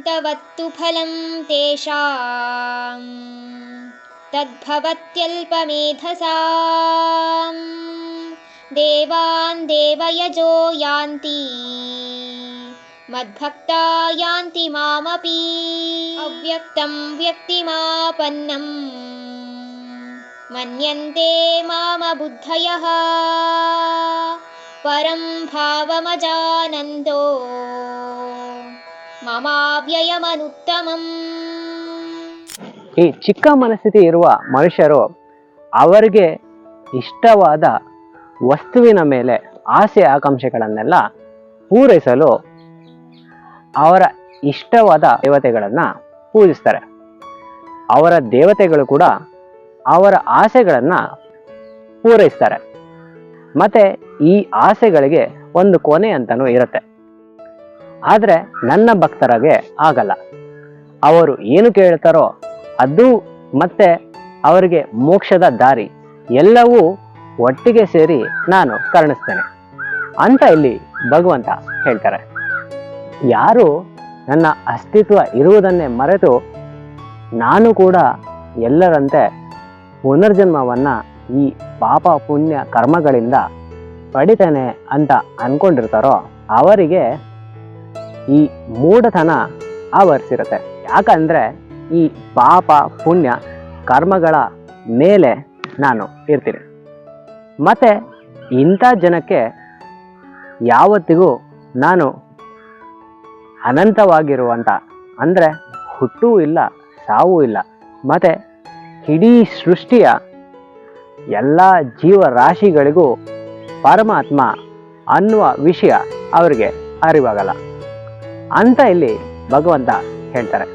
ತವತ್ತು ಫಲಂ ತೇಷಾಂ ತದ್ಭವತ್ಯಲ್ಪಮೇಧಸಾಂ ದೇವಾನ್ ದೇವಯಜೋ ಯಾಂತಿ ಮದ್ಭಕ್ತಾ ಯಾಂತಿ ಮಾಮಪಿ ಅವ್ಯಕ್ತಂ ವ್ಯಕ್ತಿಮಾಪನ್ನಂ ಮನ್ಯಂತೆ ಮಾಮ ಬುದ್ಧಯಃ ಪರಂ ಭಾವಮಜಾನಂದೋ ಮಮಾವ್ಯಯಮನುತ್ತಮಂ. ಈ ಚಿಕ್ಕ ಮನಸ್ಥಿತಿ ಇರುವ ಮನುಷ್ಯರು ಅವರಿಗೆ ಇಷ್ಟವಾದ ವಸ್ತುವಿನ ಮೇಲೆ ಆಸೆ ಆಕಾಂಕ್ಷೆಗಳನ್ನೆಲ್ಲ ಪೂರೈಸಲು ಅವರ ಇಷ್ಟವಾದ ದೇವತೆಗಳನ್ನು ಪೂಜಿಸ್ತಾರೆ. ಅವರ ದೇವತೆಗಳು ಕೂಡ ಅವರ ಆಸೆಗಳನ್ನು ಪೂರೈಸ್ತಾರೆ. ಮತ್ತು ಈ ಆಸೆಗಳಿಗೆ ಒಂದು ಕೊನೆ ಅಂತಲೂ ಇರುತ್ತೆ. ಆದರೆ ನನ್ನ ಭಕ್ತರಿಗೆ ಆಗಲ್ಲ. ಅವರು ಏನು ಕೇಳ್ತಾರೋ ಅದು ಮತ್ತೆ ಅವರಿಗೆ ಮೋಕ್ಷದ ದಾರಿ ಎಲ್ಲವೂ ಒಟ್ಟಿಗೆ ಸೇರಿ ನಾನು ಕರುಣಿಸ್ತೇನೆ ಅಂತ ಇಲ್ಲಿ ಭಗವಂತ ಹೇಳ್ತಾರೆ. ಯಾರು ನನ್ನ ಅಸ್ತಿತ್ವ ಇರುವುದನ್ನೇ ಮರೆತು ನಾನು ಕೂಡ ಎಲ್ಲರಂತೆ ಪುನರ್ಜನ್ಮವನ್ನು ಈ ಪಾಪ ಪುಣ್ಯ ಕರ್ಮಗಳಿಂದ ಪಡಿತೇನೆ ಅಂತ ಅಂದ್ಕೊಂಡಿರ್ತಾರೋ ಅವರಿಗೆ ಈ ಮೂಢತನ ಆವರಿಸಿರುತ್ತೆ. ಯಾಕಂದರೆ ಈ ಪಾಪ ಪುಣ್ಯ ಕರ್ಮಗಳ ಮೇಲೆ ನಾನು ಇರ್ತೀನಿ. ಮತ್ತು ಇಂಥ ಜನಕ್ಕೆ ಯಾವತ್ತಿಗೂ ನಾನು ಅನಂತವಾಗಿರುವಂಥ, ಅಂದರೆ ಹುಟ್ಟೂ ಇಲ್ಲ ಸಾವೂ ಇಲ್ಲ, ಮತ್ತು ಇಡೀ ಸೃಷ್ಟಿಯ ಎಲ್ಲ ಜೀವರಾಶಿಗಳಿಗೂ ಪರಮಾತ್ಮ ಅನ್ನುವ ವಿಷಯ ಅವರಿಗೆ ಅರಿವಾಗಲ್ಲ ಅಂತ ಇಲ್ಲಿ ಭಗವಂತ ಹೇಳ್ತಾರೆ.